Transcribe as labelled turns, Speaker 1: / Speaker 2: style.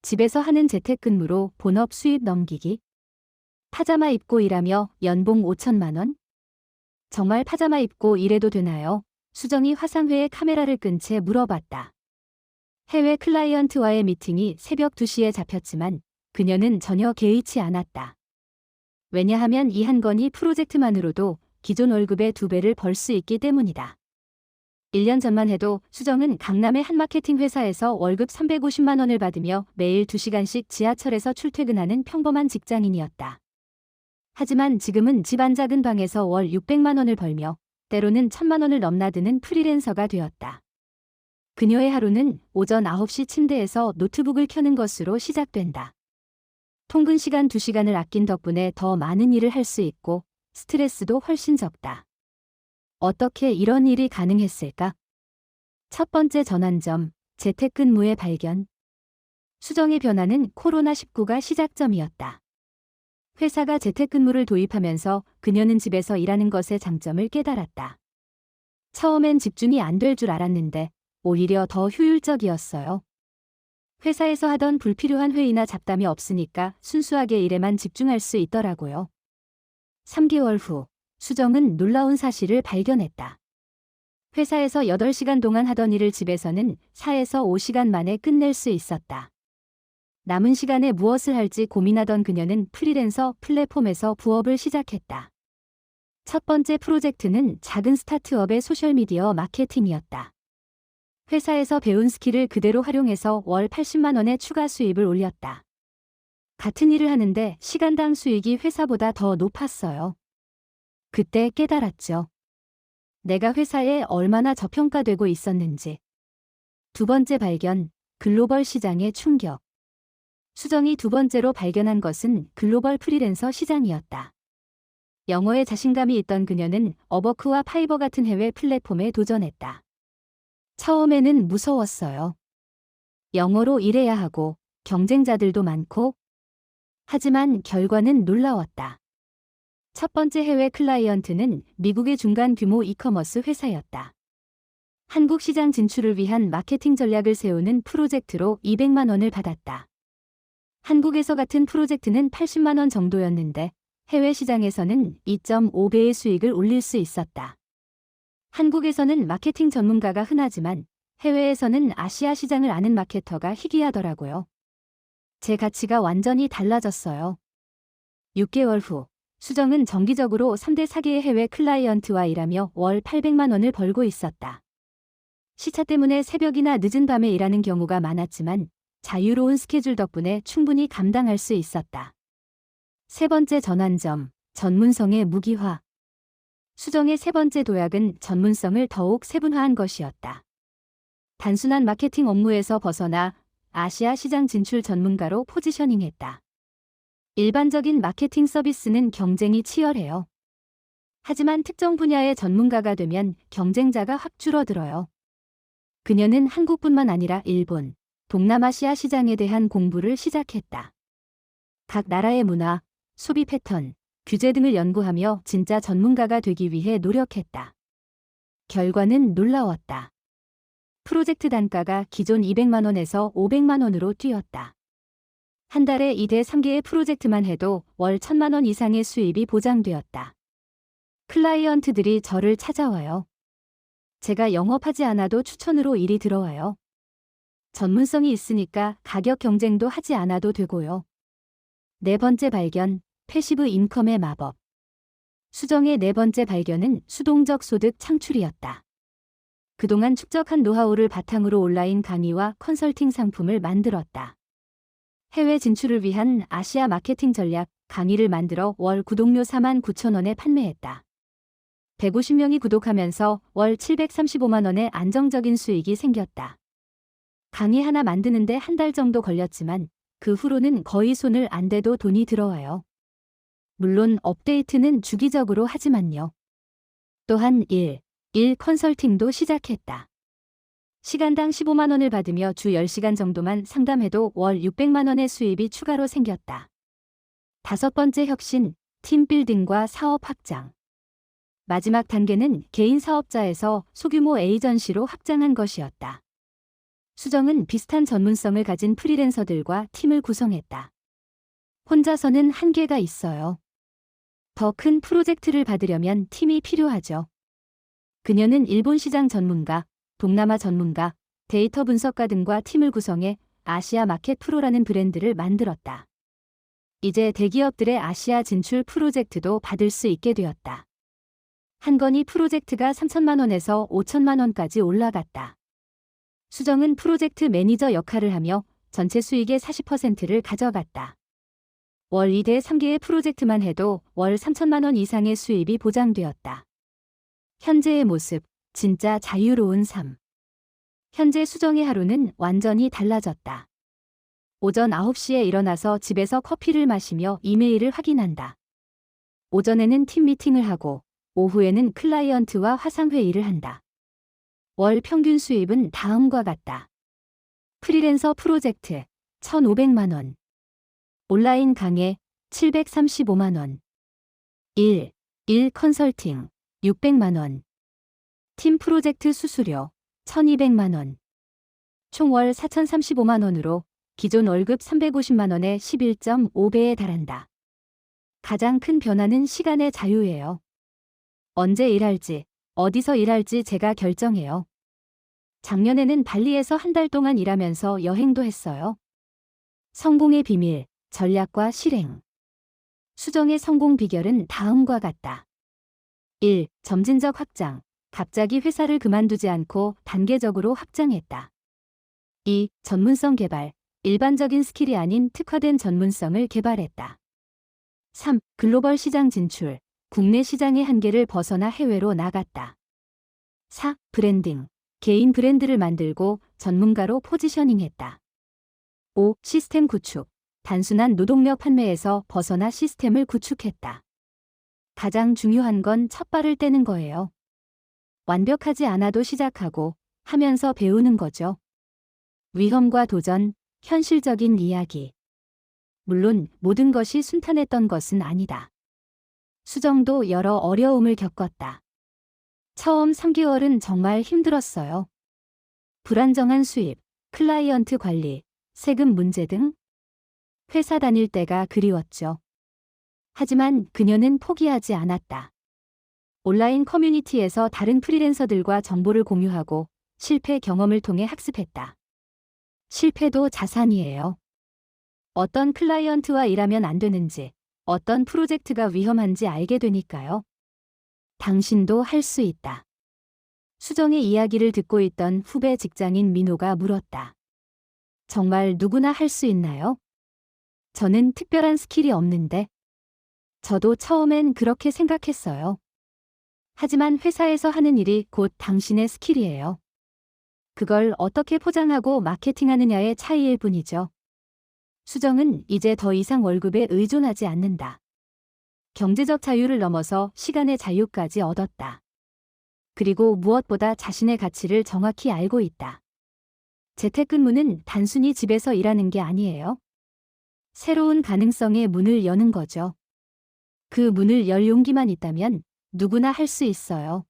Speaker 1: 집에서 하는 재택근무로 본업 수입 넘기기. 파자마 입고 일하며 연봉 5천만 원? 정말 파자마 입고 일해도 되나요? 수정이 화상회의 카메라를 끈 채 물어봤다. 해외 클라이언트와의 미팅이 새벽 2시에 잡혔지만 그녀는 전혀 개의치 않았다. 왜냐하면 이 한 건이 프로젝트만으로도 기존 월급의 2배를 벌 수 있기 때문이다. 1년 전만 해도 수정은 강남의 한 마케팅 회사에서 월급 350만 원을 받으며 매일 2시간씩 지하철에서 출퇴근하는 평범한 직장인이었다. 하지만 지금은 집 안 작은 방에서 월 600만 원을 벌며 때로는 1000만 원을 넘나드는 프리랜서가 되었다. 그녀의 하루는 오전 9시 침대에서 노트북을 켜는 것으로 시작된다. 통근 시간 2시간을 아낀 덕분에 더 많은 일을 할 수 있고 스트레스도 훨씬 적다. 어떻게 이런 일이 가능했을까? 첫 번째 전환점, 재택근무의 발견. 수정의 변화는 코로나19가 시작점이었다. 회사가 재택근무를 도입하면서 그녀는 집에서 일하는 것의 장점을 깨달았다. 처음엔 집중이 안 될 줄 알았는데 오히려 더 효율적이었어요. 회사에서 하던 불필요한 회의나 잡담이 없으니까 순수하게 일에만 집중할 수 있더라고요. 3개월 후, 수정은 놀라운 사실을 발견했다. 회사에서 8시간 동안 하던 일을 집에서는 4에서 5시간 만에 끝낼 수 있었다. 남은 시간에 무엇을 할지 고민하던 그녀는 프리랜서 플랫폼에서 부업을 시작했다. 첫 번째 프로젝트는 작은 스타트업의 소셜미디어 마케팅이었다. 회사에서 배운 스킬을 그대로 활용해서 월 80만 원의 추가 수입을 올렸다. 같은 일을 하는데 시간당 수익이 회사보다 더 높았어요. 그때 깨달았죠. 내가 회사에 얼마나 저평가되고 있었는지. 두 번째 발견, 글로벌 시장의 충격. 수정이 두 번째로 발견한 것은 글로벌 프리랜서 시장이었다. 영어에 자신감이 있던 그녀는 업워크와 파이버 같은 해외 플랫폼에 도전했다. 처음에는 무서웠어요. 영어로 일해야 하고 경쟁자들도 많고. 하지만 결과는 놀라웠다. 첫 번째 해외 클라이언트는 미국의 중간 규모 이커머스 회사였다. 한국 시장 진출을 위한 마케팅 전략을 세우는 프로젝트로 200만 원을 받았다. 한국에서 같은 프로젝트는 80만 원 정도였는데 해외 시장에서는 2.5배의 수익을 올릴 수 있었다. 한국에서는 마케팅 전문가가 흔하지만 해외에서는 아시아 시장을 아는 마케터가 희귀하더라고요. 제 가치가 완전히 달라졌어요. 6개월 후, 수정은 정기적으로 3대 4개의 해외 클라이언트와 일하며 월 800만 원을 벌고 있었다. 시차 때문에 새벽이나 늦은 밤에 일하는 경우가 많았지만 자유로운 스케줄 덕분에 충분히 감당할 수 있었다. 세 번째 전환점, 전문성의 무기화. 수정의 세 번째 도약은 전문성을 더욱 세분화한 것이었다. 단순한 마케팅 업무에서 벗어나 아시아 시장 진출 전문가로 포지셔닝했다. 일반적인 마케팅 서비스는 경쟁이 치열해요. 하지만 특정 분야의 전문가가 되면 경쟁자가 확 줄어들어요. 그녀는 한국뿐만 아니라 일본, 동남아시아 시장에 대한 공부를 시작했다. 각 나라의 문화, 소비 패턴, 규제 등을 연구하며 진짜 전문가가 되기 위해 노력했다. 결과는 놀라웠다. 프로젝트 단가가 기존 200만 원에서 500만 원으로 뛰었다. 한 달에 2대 3개의 프로젝트만 해도 월 1000만 원 이상의 수입이 보장되었다. 클라이언트들이 저를 찾아와요. 제가 영업하지 않아도 추천으로 일이 들어와요. 전문성이 있으니까 가격 경쟁도 하지 않아도 되고요. 네 번째 발견, 패시브 인컴의 마법. 수정의 네 번째 발견은 수동적 소득 창출이었다. 그동안 축적한 노하우를 바탕으로 온라인 강의와 컨설팅 상품을 만들었다. 해외 진출을 위한 아시아 마케팅 전략 강의를 만들어 월 구독료 49,000원에 판매했다. 150명이 구독하면서 월 735만 원의 안정적인 수익이 생겼다. 강의 하나 만드는데 한 달 정도 걸렸지만 그 후로는 거의 손을 안 대도 돈이 들어와요. 물론 업데이트는 주기적으로 하지만요. 또한 일 컨설팅도 시작했다. 시간당 15만 원을 받으며 주 10시간 정도만 상담해도 월 600만 원의 수입이 추가로 생겼다. 다섯 번째 혁신, 팀 빌딩과 사업 확장. 마지막 단계는 개인 사업자에서 소규모 에이전시로 확장한 것이었다. 수정은 비슷한 전문성을 가진 프리랜서들과 팀을 구성했다. 혼자서는 한계가 있어요. 더 큰 프로젝트를 받으려면 팀이 필요하죠. 그녀는 일본 시장 전문가, 동남아 전문가, 데이터 분석가 등과 팀을 구성해 아시아 마켓 프로라는 브랜드를 만들었다. 이제 대기업들의 아시아 진출 프로젝트도 받을 수 있게 되었다. 한 건의 프로젝트가 3천만 원에서 5천만 원까지 올라갔다. 수정은 프로젝트 매니저 역할을 하며 전체 수익의 40%를 가져갔다. 월 2대 3개의 프로젝트만 해도 월 3천만 원 이상의 수입이 보장되었다. 현재의 모습, 진짜 자유로운 삶. 현재 수정의 하루는 완전히 달라졌다. 오전 9시에 일어나서 집에서 커피를 마시며 이메일을 확인한다. 오전에는 팀 미팅을 하고 오후에는 클라이언트와 화상회의를 한다. 월 평균 수입은 다음과 같다. 프리랜서 프로젝트 1,500만 원. 온라인 강의 735만 원. 1 컨설팅 600만 원. 팀 프로젝트 수수료 1,200만 원. 총 월 4,035만 원으로 기존 월급 350만 원의 11.5배에 달한다. 가장 큰 변화는 시간의 자유예요. 언제 일할지, 어디서 일할지 제가 결정해요. 작년에는 발리에서 한 달 동안 일하면서 여행도 했어요. 성공의 비밀, 전략과 실행. 수정의 성공 비결은 다음과 같다. 1. 점진적 확장. 갑자기 회사를 그만두지 않고 단계적으로 확장했다. 2. 전문성 개발. 일반적인 스킬이 아닌 특화된 전문성을 개발했다. 3. 글로벌 시장 진출. 국내 시장의 한계를 벗어나 해외로 나갔다. 4. 브랜딩. 개인 브랜드를 만들고 전문가로 포지셔닝했다. 5. 시스템 구축. 단순한 노동력 판매에서 벗어나 시스템을 구축했다. 가장 중요한 건 첫 발을 떼는 거예요. 완벽하지 않아도 시작하고 하면서 배우는 거죠. 위험과 도전, 현실적인 이야기. 물론 모든 것이 순탄했던 것은 아니다. 수정도 여러 어려움을 겪었다. 처음 3개월은 정말 힘들었어요. 불안정한 수입, 클라이언트 관리, 세금 문제 등 회사 다닐 때가 그리웠죠. 하지만 그녀는 포기하지 않았다. 온라인 커뮤니티에서 다른 프리랜서들과 정보를 공유하고 실패 경험을 통해 학습했다. 실패도 자산이에요. 어떤 클라이언트와 일하면 안 되는지, 어떤 프로젝트가 위험한지 알게 되니까요. 당신도 할 수 있다. 수정의 이야기를 듣고 있던 후배 직장인 민호가 물었다. 정말 누구나 할 수 있나요? 저는 특별한 스킬이 없는데. 저도 처음엔 그렇게 생각했어요. 하지만 회사에서 하는 일이 곧 당신의 스킬이에요. 그걸 어떻게 포장하고 마케팅하느냐의 차이일 뿐이죠. 수정은 이제 더 이상 월급에 의존하지 않는다. 경제적 자유를 넘어서 시간의 자유까지 얻었다. 그리고 무엇보다 자신의 가치를 정확히 알고 있다. 재택근무는 단순히 집에서 일하는 게 아니에요. 새로운 가능성의 문을 여는 거죠. 그 문을 열 용기만 있다면 누구나 할 수 있어요.